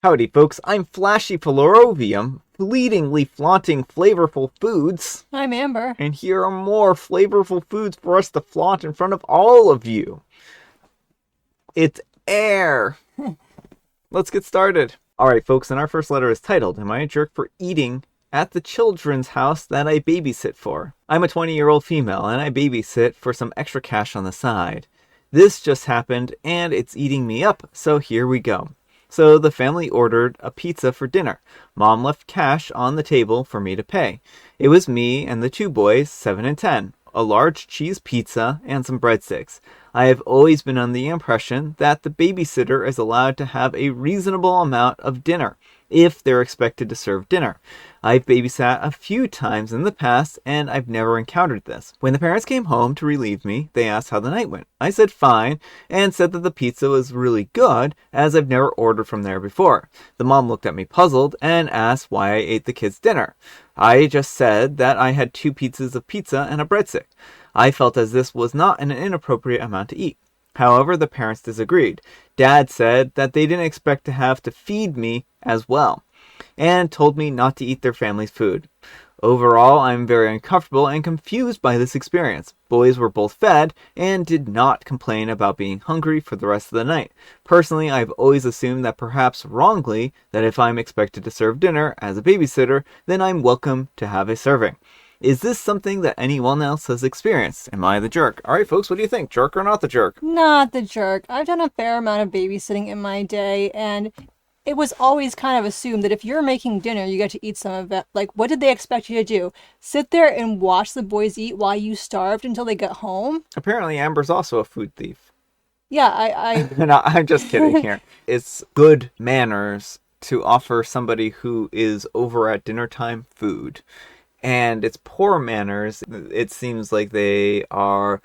Howdy folks, I'm Flashy Florovium, fleetingly flaunting flavorful foods. I'm Amber. And here are more flavorful foods for us to flaunt in front of all of you. It's air. Let's get started. Alright folks, and our first letter is titled, Am I a Jerk for Eating at the children's house that I babysit for? I'm a 20-year-old female and I babysit for some extra cash on the side. This just happened and it's eating me up, so here we go. So the family ordered a pizza for dinner. Mom left cash on the table for me to pay. It was me and the two boys, 7 and 10, a large cheese pizza and some breadsticks. I have always been under the impression that the babysitter is allowed to have a reasonable amount of dinner if they're expected to serve dinner. I've babysat a few times in the past and I've never encountered this. When the parents came home to relieve me, they asked how the night went. I said fine and said that the pizza was really good as I've never ordered from there before. The mom looked at me puzzled and asked why I ate the kids' dinner. I just said that I had 2 pieces of pizza and a breadstick. I felt as this was not an inappropriate amount to eat. However, the parents disagreed. Dad said that they didn't expect to have to feed me as well, and told me not to eat their family's food. Overall, I'm very uncomfortable and confused by this experience. Boys were both fed and did not complain about being hungry for the rest of the night. Personally, I've always assumed that perhaps wrongly, that if I'm expected to serve dinner as a babysitter, then I'm welcome to have a serving. Is this something that anyone else has experienced? Am I the jerk? Alright folks, what do you think? Jerk or not the jerk? Not the jerk. I've done a fair amount of babysitting in my day, and it was always kind of assumed that if you're making dinner, you get to eat some of it. Like, what did they expect you to do? Sit there and watch the boys eat while you starved until they get home? Apparently Amber's also a food thief. Yeah, I No, I'm just kidding here. It's good manners to offer somebody who is over at dinner time food. And it's poor manners. It seems like they are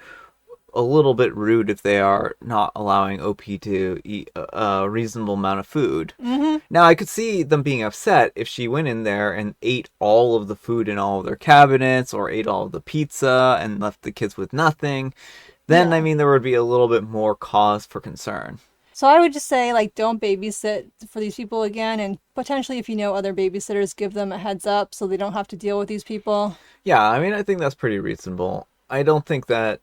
a little bit rude if they are not allowing OP to eat a reasonable amount of food. Mm-hmm. Now, I could see them being upset if she went in there and ate all of the food in all of their cabinets or ate all of the pizza and left the kids with nothing. Then, Yeah. I mean, there would be a little bit more cause for concern. So I would just say, like, don't babysit for these people again, and potentially if you know other babysitters, give them a heads up so they don't have to deal with these people. Yeah, I mean, I think that's pretty reasonable. I think that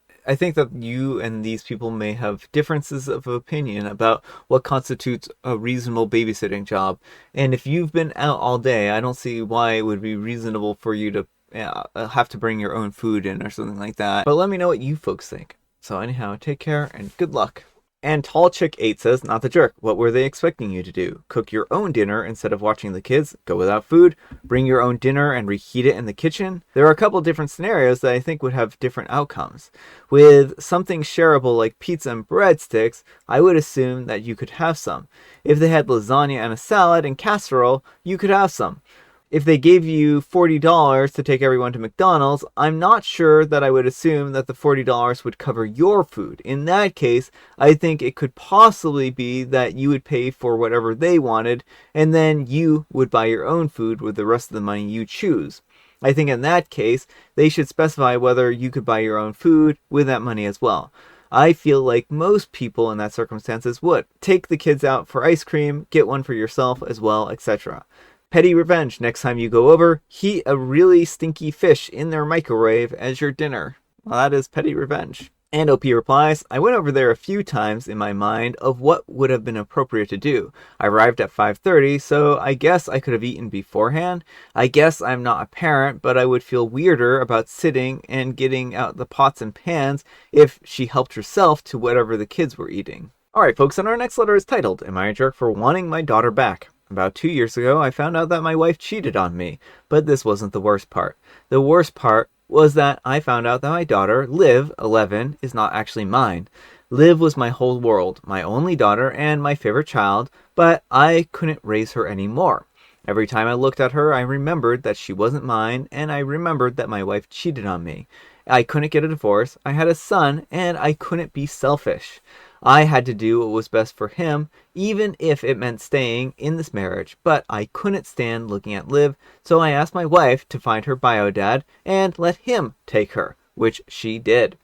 you and these people may have differences of opinion about what constitutes a reasonable babysitting job. And if you've been out all day, I don't see why it would be reasonable for you to have to bring your own food in or something like that. But let me know what you folks think. So anyhow, take care and good luck. And Tall Chick 8 says, not the jerk. What were they expecting you to do? Cook your own dinner instead of watching the kids? Go without food? Bring your own dinner and reheat it in the kitchen? There are a couple different scenarios that I think would have different outcomes. With something shareable like pizza and breadsticks, I would assume that you could have some. If they had lasagna and a salad and casserole, you could have some. If they gave you $40 to take everyone to McDonald's, I'm not sure that I would assume that the $40 would cover your food. In that case, I think it could possibly be that you would pay for whatever they wanted, and then you would buy your own food with the rest of the money you choose. I think in that case, they should specify whether you could buy your own food with that money as well. I feel like most people in that circumstances would. Take the kids out for ice cream, get one for yourself as well, etc. Petty revenge. Next time you go over, heat a really stinky fish in their microwave as your dinner. Well, that is petty revenge. And OP replies, I went over there a few times in my mind of what would have been appropriate to do. I arrived at 5:30, so I guess I could have eaten beforehand. I guess I'm not a parent, but I would feel weirder about sitting and getting out the pots and pans if she helped herself to whatever the kids were eating. Alright folks, and our next letter is titled, Am I a Jerk for Wanting My Daughter Back? About 2 years ago, I found out that my wife cheated on me, but this wasn't the worst part. The worst part was that I found out that my daughter, Liv, 11, is not actually mine. Liv was my whole world, my only daughter and my favorite child, but I couldn't raise her anymore. Every time I looked at her, I remembered that she wasn't mine, and I remembered that my wife cheated on me. I couldn't get a divorce, I had a son, and I couldn't be selfish. I had to do what was best for him, even if it meant staying in this marriage, but I couldn't stand looking at Liv, so I asked my wife to find her bio dad and let him take her, which she did.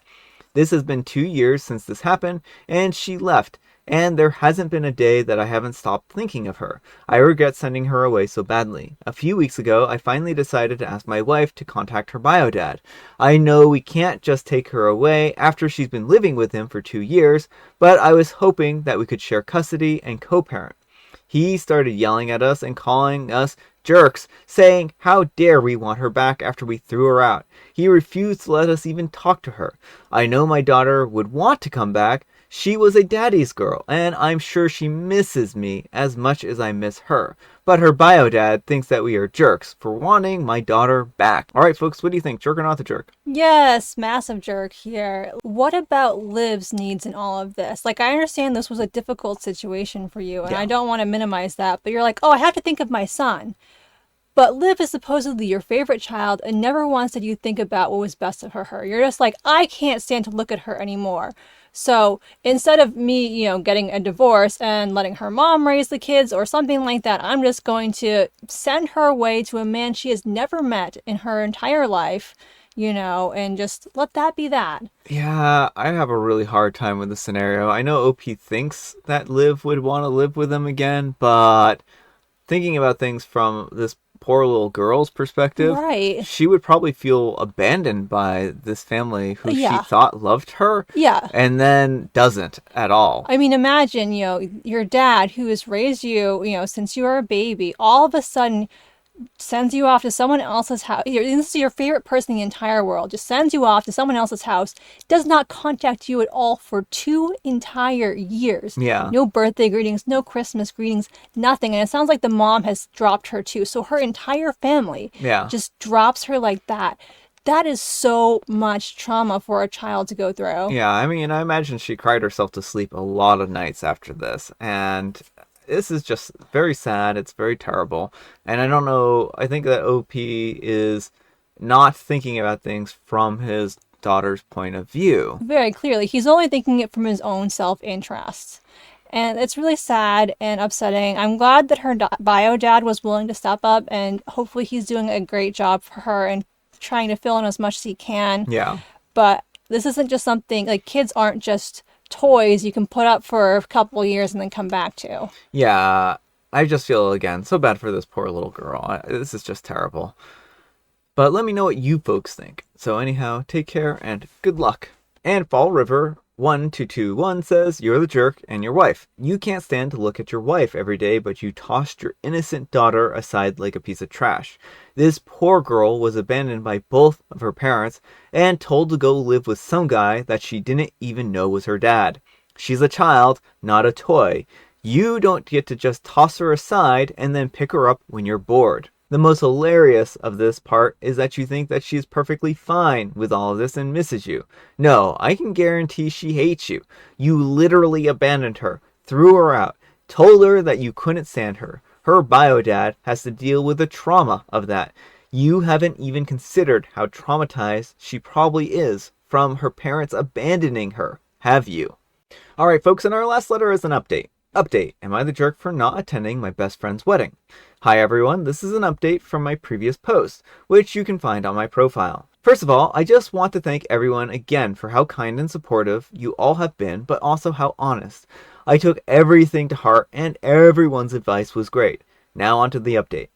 This has been 2 years since this happened, and she left, and there hasn't been a day that I haven't stopped thinking of her. I regret sending her away so badly. A few weeks ago, I finally decided to ask my wife to contact her bio dad. I know we can't just take her away after she's been living with him for 2 years, but I was hoping that we could share custody and co-parent. He started yelling at us and calling us jerks, saying how dare we want her back after we threw her out. He refused to let us even talk to her. I know my daughter would want to come back. She was a daddy's girl, and I'm sure she misses me as much as I miss her. But her bio dad thinks that we are jerks for wanting my daughter back. Alright folks, what do you think? Jerk or not the jerk? Yes, massive jerk here. What about Liv's needs in all of this? Like, I understand this was a difficult situation for you, and Yeah. I don't want to minimize that, but you're like, oh, I have to think of my son. But Liv is supposedly your favorite child, and never once did you think about what was best for her. You're just like, I can't stand to look at her anymore. So instead of me, getting a divorce and letting her mom raise the kids or something like that, I'm just going to send her away to a man she has never met in her entire life, and just let that be that. Yeah, I have a really hard time with the scenario. I know OP thinks that Liv would want to live with him again, but thinking about things from this poor little girl's perspective, Right. she would probably feel abandoned by this family who she Yeah. thought loved her Yeah. and then doesn't at all. I mean, imagine, your dad who has raised you, since you were a baby, all of a sudden sends you off to someone else's house. This is your favorite person in the entire world. Just sends you off to someone else's house. Does not contact you at all for 2 entire years. Yeah. No birthday greetings, no Christmas greetings, nothing. And it sounds like the mom has dropped her too. So her entire family Yeah. just drops her like that. That is so much trauma for a child to go through. Yeah, I mean, I imagine she cried herself to sleep a lot of nights after this. And this is just very sad. It's very terrible. And I don't know, I think that OP is not thinking about things from his daughter's point of view. Very clearly. He's only thinking it from his own self-interest. And it's really sad and upsetting. I'm glad that her bio dad was willing to step up, and hopefully he's doing a great job for her and trying to fill in as much as he can. Yeah. But this isn't just something, like, kids aren't just toys you can put up for a couple years and then come back to. Yeah, I just feel, again, so bad for this poor little girl. This is just terrible. But let me know what you folks think. So anyhow, take care and good luck. And Fall River 1221 says, you're the jerk and your wife. You can't stand to look at your wife every day, but you tossed your innocent daughter aside like a piece of trash. This poor girl was abandoned by both of her parents and told to go live with some guy that she didn't even know was her dad. She's a child, not a toy. You don't get to just toss her aside and then pick her up when you're bored. The most hilarious of this part is that you think that she's perfectly fine with all of this and misses you. No, I can guarantee she hates you. You literally abandoned her, threw her out, told her that you couldn't stand her. Her bio dad has to deal with the trauma of that. You haven't even considered how traumatized she probably is from her parents abandoning her, have you? Alright folks, and our last letter is an update. Update, am I the jerk for not attending my best friend's wedding? Hi everyone, this is an update from my previous post, which you can find on my profile. First of all, I just want to thank everyone again for how kind and supportive you all have been, but also how honest. I took everything to heart and everyone's advice was great. Now onto the update.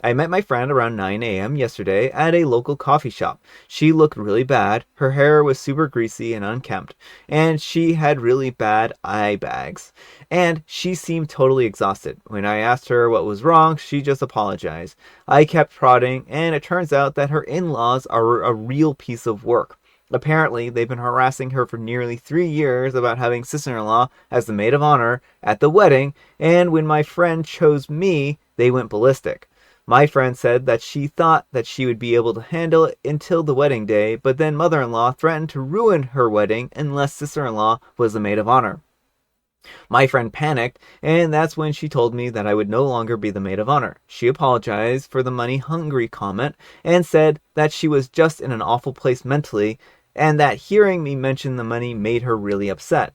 I met my friend around 9 a.m. yesterday at a local coffee shop. She looked really bad, her hair was super greasy and unkempt, and she had really bad eye bags. And she seemed totally exhausted. When I asked her what was wrong, she just apologized. I kept prodding, and it turns out that her in-laws are a real piece of work. Apparently, they've been harassing her for nearly 3 years about having sister-in-law as the maid of honor at the wedding, and when my friend chose me, they went ballistic. My friend said that she thought that she would be able to handle it until the wedding day, but then mother-in-law threatened to ruin her wedding unless sister-in-law was the maid of honor. My friend panicked, and that's when she told me that I would no longer be the maid of honor. She apologized for the money-hungry comment and said that she was just in an awful place mentally, and that hearing me mention the money made her really upset.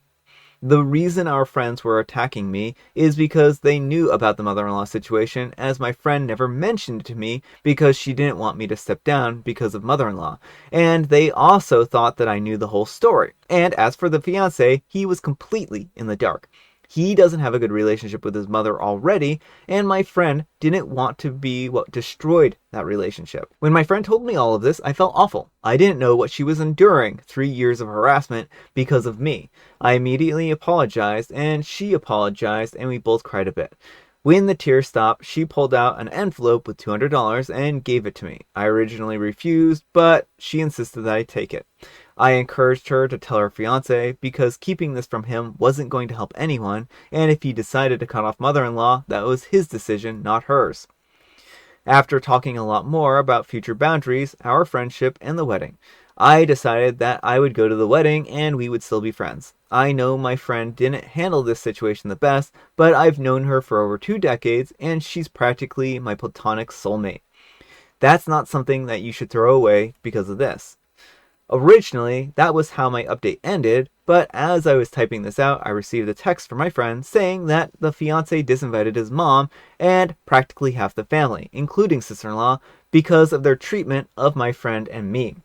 The reason our friends were attacking me is because they knew about the mother-in-law situation, as my friend never mentioned it to me because she didn't want me to step down because of mother-in-law. And they also thought that I knew the whole story. And as for the fiancé, he was completely in the dark. He doesn't have a good relationship with his mother already, and my friend didn't want to be what destroyed that relationship. When my friend told me all of this, I felt awful. I didn't know what she was enduring, 3 years of harassment because of me. I immediately apologized, and she apologized, and we both cried a bit. When the tears stopped, she pulled out an envelope with $200 and gave it to me. I originally refused, but she insisted that I take it. I encouraged her to tell her fiance because keeping this from him wasn't going to help anyone, and if he decided to cut off mother-in-law, that was his decision, not hers. After talking a lot more about future boundaries, our friendship, and the wedding, I decided that I would go to the wedding and we would still be friends. I know my friend didn't handle this situation the best, but I've known her for over 2 decades and she's practically my platonic soulmate. That's not something that you should throw away because of this. Originally, that was how my update ended, but as I was typing this out, I received a text from my friend saying that the fiance disinvited his mom and practically half the family, including sister-in-law, because of their treatment of my friend and me.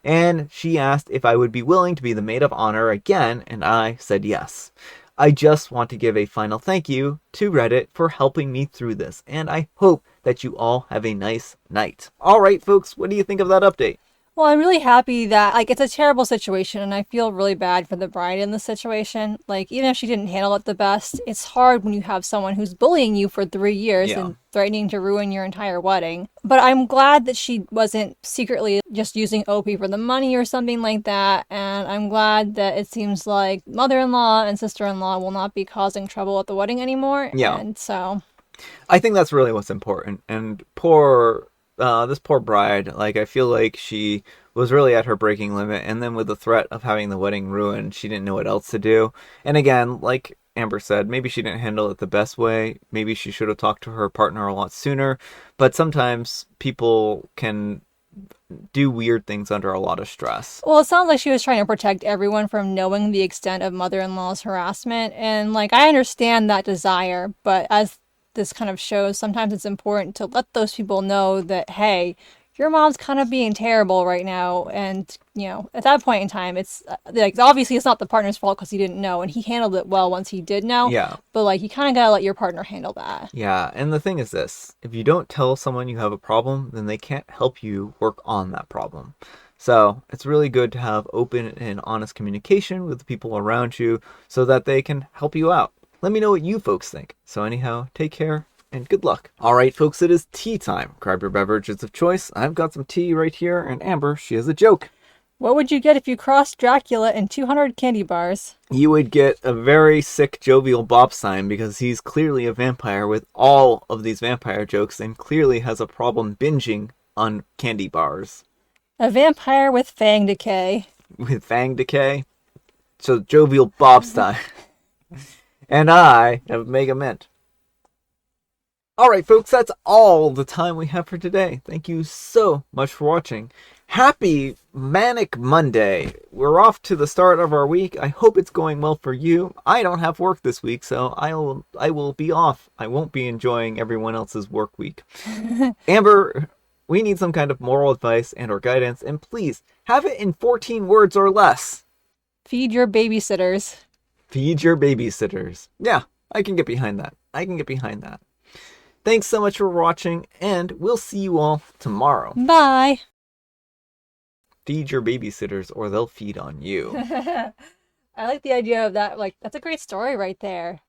And she asked if I would be willing to be the maid of honor again, and I said yes. I just want to give a final thank you to Reddit for helping me through this, and I hope that you all have a nice night. Alright folks, what do you think of that update? Well, I'm really happy that, like, it's a terrible situation, and I feel really bad for the bride in this situation. Like, even if she didn't handle it the best, it's hard when you have someone who's bullying you for 3 years Yeah. and threatening to ruin your entire wedding. But I'm glad that she wasn't secretly just using OP for the money or something like that, and I'm glad that it seems like mother-in-law and sister-in-law will not be causing trouble at the wedding anymore, Yeah. and so... I think that's really what's important. And this poor bride, like, I feel like she was really at her breaking limit. And then with the threat of having the wedding ruined, she didn't know what else to do. And again, like Amber said, maybe she didn't handle it the best way. Maybe she should have talked to her partner a lot sooner. But sometimes people can do weird things under a lot of stress. Well, it sounds like she was trying to protect everyone from knowing the extent of mother-in-law's harassment. And, like, I understand that desire, but as this kind of shows, sometimes it's important to let those people know that, hey, your mom's kind of being terrible right now. And, you know, at that point in time, it's like, obviously it's not the partner's fault because he didn't know, and he handled it well once he did know. Yeah. But, like, you kind of got to let your partner handle that. Yeah, and the thing is this, if you don't tell someone you have a problem, then they can't help you work on that problem. So it's really good to have open and honest communication with the people around you so that they can help you out. Let me know what you folks think. So anyhow, take care and good luck. All right, folks, it is tea time. Grab your beverages of choice. I've got some tea right here, and Amber, she has a joke. What would you get if you crossed Dracula and 200 candy bars? You would get a very sick jovial Bobstein because he's clearly a vampire with all of these vampire jokes and clearly has a problem binging on candy bars. A vampire with fang decay. With fang decay. So jovial Bobstein. And I have Mega Mint. Alright folks, that's all the time we have for today. Thank you so much for watching. Happy Manic Monday. We're off to the start of our week. I hope it's going well for you. I don't have work this week, so I will be off. I won't be enjoying everyone else's work week. Amber, we need some kind of moral advice and or guidance, and please have it in 14 words or less. Feed your babysitters. Feed your babysitters. Yeah, I can get behind that. Thanks so much for watching, and we'll see you all tomorrow. Bye. Feed your babysitters or they'll feed on you. I like the idea of that. Like, that's a great story right there.